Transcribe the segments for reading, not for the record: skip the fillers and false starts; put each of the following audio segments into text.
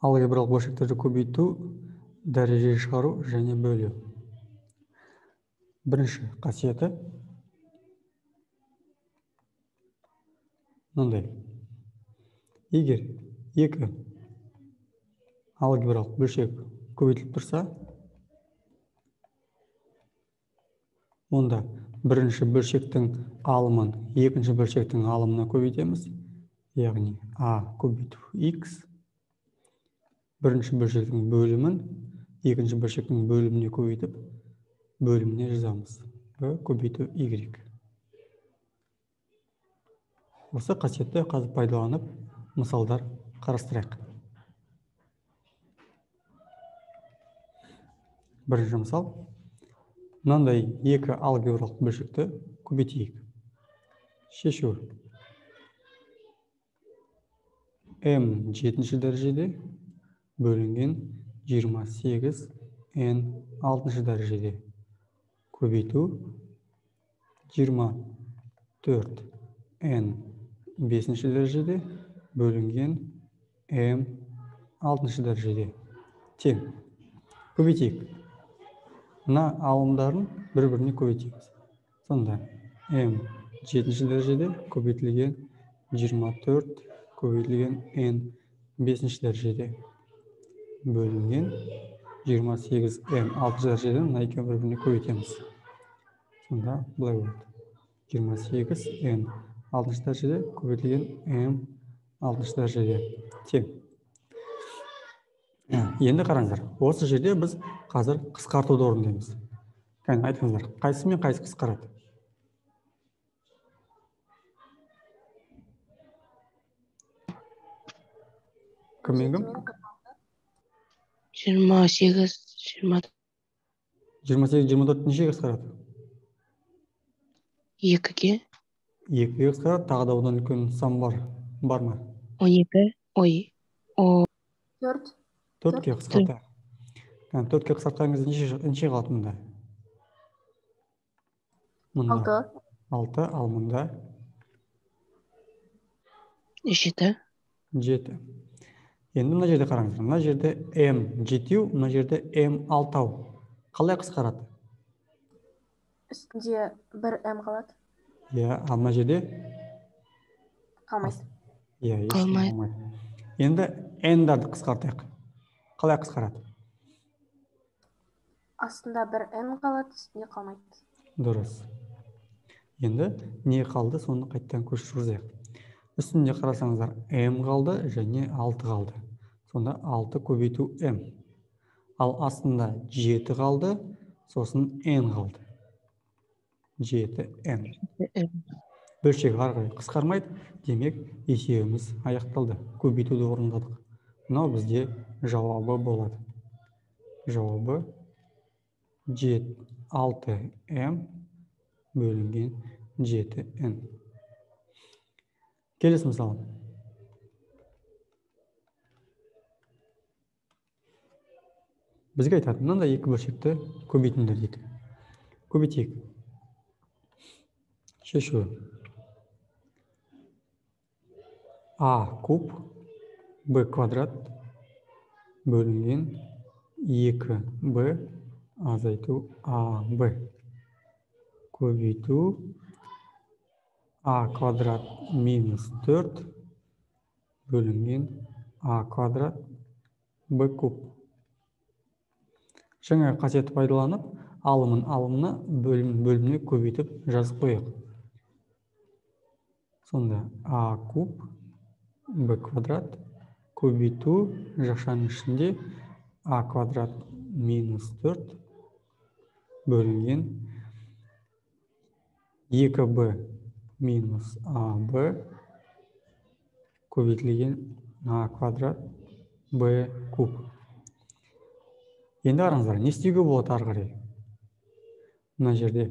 алгебралық бөлшектерді көбейту, дәреже шығару және бөлу. Бірінші қасиеті мынандай. Егер екі алгебралық бөлшек көбейтіліп тұрса, онда бірінші бөлшектің алымын екінші бөлшектің алымына көбейтеміз, яғни а көбейту x, бірінші бөлшектің бөлімін екінші бөлшектің бөліміне көбейтіп, бөліміне жазамыз, b көбейту y. Осы қасиетті қазір пайдаланып мысалдар қарастырайық. Бірінші мысал, мынандай екі алгебралық бөлшекті көбейтейік. Шешу. m жетінші дәрежеде бөлінген 28 n алтыншы дәрежеде көбейту 24 n бесінші дәрежеде бөлінген m алтыншы дәрежеде тең. Көбейтейік. Мына алымдарын бір-біріне көбейтеміз. Сонда m жетінші дәрежеде көбейтілген 24 көбейтілген n бесінші дәрежеде бөлінген 28 n алтыншы дәрежеден мына екеуін бір-біріне көбейтеміз. Сонда былай болады. 28 n алтыншы дәрежеде көбейтілген m алтыншы дәрежеде тең. Енді қараңыздар, осы жерде біз қазір қысқартуды орындаймыз. Айтыңыздар, қайсы мен қайсы қысқарады? Кіммен кім? 28, 20. 28, 24 нешеге қысқарады? 2-ге. 2-ге қысқарады, тағы да одан үлкен сан бар ма? 12, 4. 4-ге қысқарды. 4-ге қысқартқан кезде неше қалады мұнда? 6, ал мұнда 7. 7. Енді мына жерде қараңыздар. Мына жерде m 7, мына жерде m 6. Қалай қысқарады? Үстінде 1 m қалады. Ал мына жерде Қалмайды. Қалмайды. Енді n-дарды қысқартайық. Қалай қысқарады? Астында 1 n қалады, үстінде қалмайды. Дұрыс. Енді не қалды, соны қайттан көшіргізейік. Үстінде қарасаңыздар, m қалды және 6 қалды. Сонда 6 көбейту m. Ал астында 7 қалды, сосын n қалды. 7n. Бөлшек арқылы қысқармайды, демек есебіміз аяқталды. Көбейтуді орындадық. Мынау бізде жауабы болады. Жауабы 6m бөлінген 7n. Келесі мысал. Бізге айтады, мынандай екі бөлшекті көбейтіңдер дейді. Көбейтейік. Шешу. a куб b квадрат бөлінген 2b азайту ab көбейту a квадрат минус 4 бөлінген a квадрат b куб. Жаңа қасиетті пайдаланып, алымын алымына, бөліміне көбейтіп жазып қояйық. Сонда a куб b квадрат көбейту жақшаның ішінде a квадрат минус 4 бөлінген 2b минус ab көбейтілген a квадрат b куб. Енді қараңыздар, не істеуге болады ары қарай? Мына жерде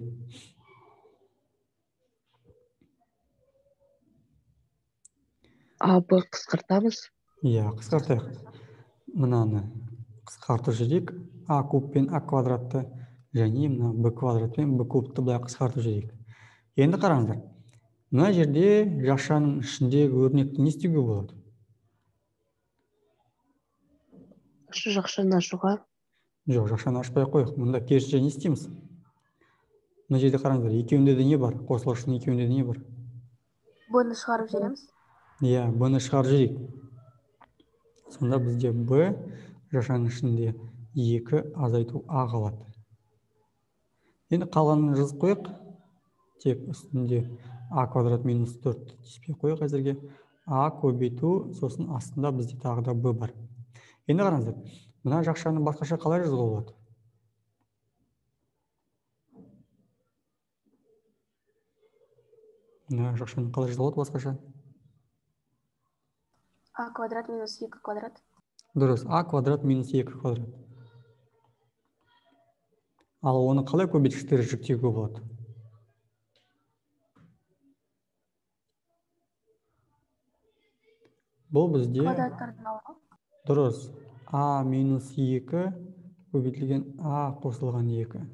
AB қысқартамыз. Қысқартайық. Мынаны қысқарту жедек. А куб пен А квадратты және мына Б квадрат пен Б кубты былай қысқарту жедек. Енді қараңыздар. Мына жерде жақшаның ішіндегі өрнекті не істеуге болады? Жақшаны ашуға. Жоқ, жақшаны ашпай ақ қояйық. Мұнда керісінше не істейміз? Мына жерде қараңыздар, екеуінде де не бар? Қосылғыштың екеуінде де не бар? Б-ны шығарып жібереміз. Иә, Б-ны шығарып жіберейік. Сонда бізде Б жақшаның ішінде 2 азайту А қалады. Енді қалғанын жазып қояйық. Тек үстінде А квадрат минус 4 түспей қояйық әзірге. А көбейту, сосын астында бізде тағы да Б бар. Енді қараңыздар, мына жақшаны басқаша қалай жазуға болады? Мына жақшаны қалай жазуға болады басқаша? А квадрат минус 2 квадрат. Дұрыс, А квадрат минус 2 квадрат. Ал оны қалай көбеткіштері жүктеуге болады? Бұл бізде Квадраттардың алғы. дұрыс. А минус 2 көбейтілген А қосылған 2.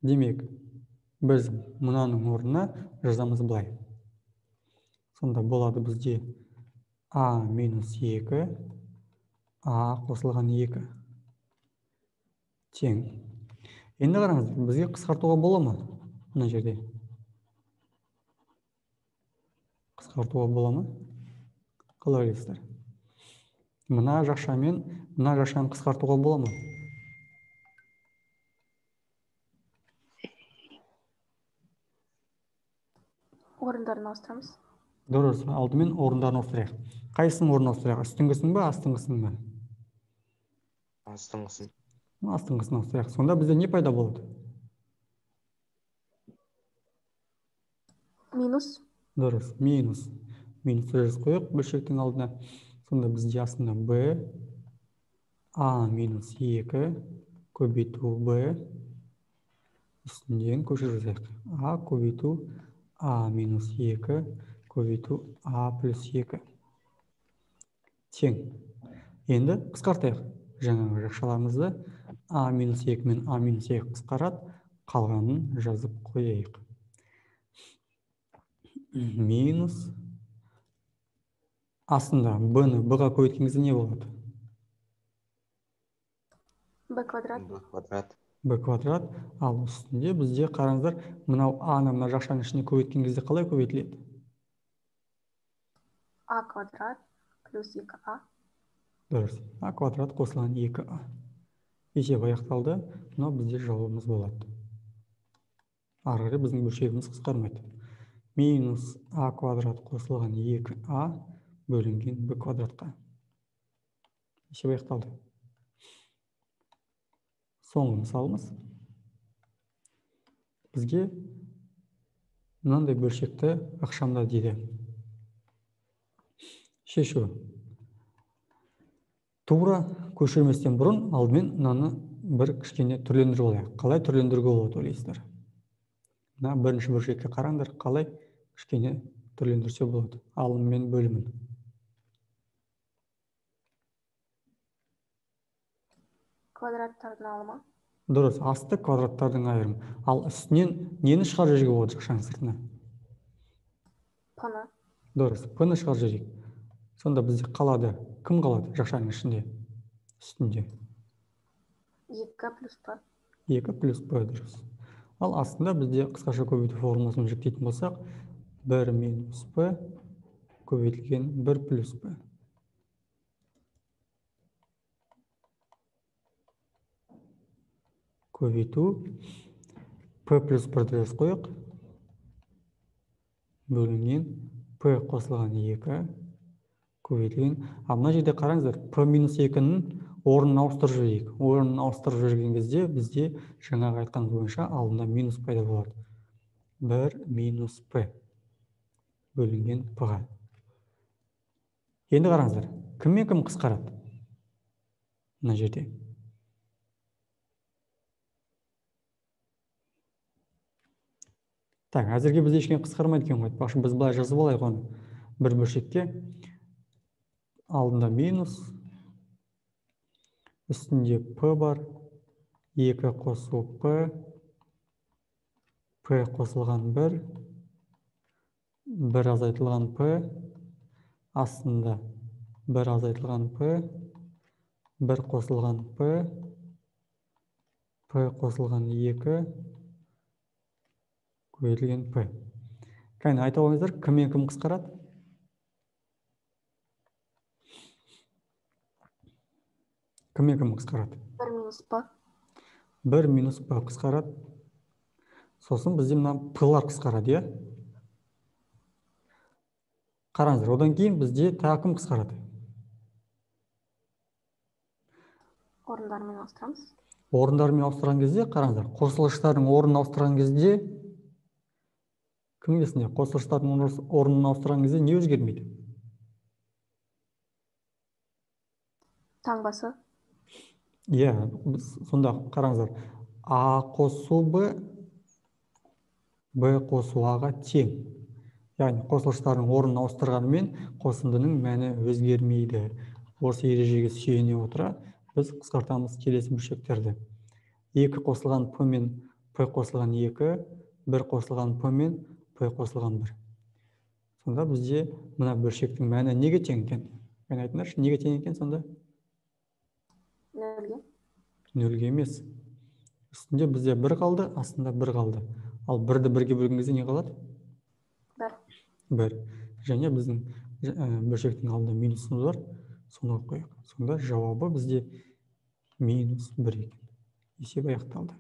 Демек, біз мұнаның орнына жазамыз былай. Сонда болады бізде А минус 2, А қосылған 2. Тең. Енді қараңыз, бізге қысқартуға бола ма? Мына жерде. Қысқартуға бола ма? Қалай ойлайсыздар? Мына жақшамен мына жақшаны қысқартуға бола ма? Орындарын ауыстырамыз. Дұрыс, алдымен орындарын ауыстырайық. Қайсының орнын ауыстырайық? Үстіңгісін ба, астыңгісін ба? Астыңғысын. Астыңгісін ауыстырайық. Сонда бізде не пайда болады? Минус. Дұрыс, минус. Минусты жазып қояйық бөлшектің алдына. Сонда бізде астында Б, А минус 2 көбейту Б, үстінден көшіріп жазайық. А көбейту А минус 2 көбейту А плюс 2. Тең. Енді қысқартайық. Жаңағы жақшаларымызды А минус 2 мен А минус 2 қысқарады. Қалғанын жазып қояйық. Минус. Астында Б-ны Б-ға көбейткен кезде не болады? Б квадрат. Б квадрат. Б квадрат. Ал үстінде бізде қараңыздар, мынау А-ны мына жақшаның ішіне көбейткен кезде қалай көбейтіледі? А квадрат плюс 2А. Дұрыс. А квадрат қосылған 2А. Есеп аяқталды. Мынау бізде жауабымыз болады. Ары қарай біздің бөлшегіміз қысқармайды. Минус А квадрат қосылған 2А бөлінген Б квадратқа. Есеп аяқталды. Соңғы мысалымыз. Бізге мынандай бөлшекті ықшамда дейді. Шешу. Тура көшірместен бұрын алдымен мынаны бір кішкене түрлендіріп алайық. Қалай түрлендіруге болады ойлайсыздар? Мына бірінші бөлшекке қараңдар, қалай кішкене түрлендірсе болады. Алым мен бөлімін. Квадраттардың алымы. Дұрыс, асты квадраттардың айырымы. Ал үстінен нені шығарып жіберуге болады жақшаның сыртына? П-ны. Дұрыс, П-ны шығарып жіберейік. Сонда бізде қалады. Кім қалады жақшаның ішінде? Үстінде. 2 плюс П. 2 плюс П дұрыс. Ал астында бізде қысқаша көбейту формуласын жүктейтін болсақ, 1 минус П көбейтілген 1 плюс П. Көбейту П плюс 1-ді жазып қояйық. Бөлінген П қосылған 2 көбейтілген. А мына жерде қараңыздар, П минус 2-ның орнын ауыстырып жіберейік. Орнын ауыстырып жүрген кезде бізде жаңағы айтқан бойынша алдында минус пайда болады. 1 минус П бөлінген П-ға. Енді қараңыздар, кіммен кім қысқарады? Мына жерде. Так, әзірге бізде ешкім қысқармайды екен ғой. Айтпақшы, біз былай жазып алайық оны. Бір бөлшекке алдында минус, үстінде П бар, 2 қосу П, П қосылған 1, 1 азайтылған П, астында 1 азайтылған П, 1 қосылған P қосылған 2 көбейтілген P. Кәне айта қойыңыздар, кім мен кім қысқарады? Кім мен кім қысқарады? 1 минус P. 1 минус P қысқарады. Сосын бізде мына P-лар қысқарады, иә? Қараңыздар, одан кейін бізде тағы кім қысқарады? Орындармен ауыстырамыз. Орындармен ауыстырған кезде, қараңыздар, қосылғыштардың орнын ауыстырған кезде, кім есінде? Қосылғыштардың орнын ауыстырған кезде не өзгермейді? Таңбасы. Иә, сонда қараңыздар, А қосу Б, Б қосу Аға тең. Яғни қосылғыштардың орнын ауыстырғанымен қосындының мәні өзгермейді. Осы ережеге сүйене отыра біз қысқартамыз келесі бөлшектерді. 2 қосылған P мен P қосылған 2, 1 қосылған P мен P қосылған 1. Сонда бізде мына бөлшектің мәні неге тең екен? Мен айтыңдаршы, неге тең екен сонда? 0-ге. 0-ге емес. Үстінде бізде 1 қалды, астында 1 қалды. Ал 1-ді 1-ге бөлген кезде не қалады? 1. 1. Және біздің бөлшектің алдында минусымыз бар. Соны қойып қояйық. Сонда жауабы бізде -1 екен. Есеп аяқталды.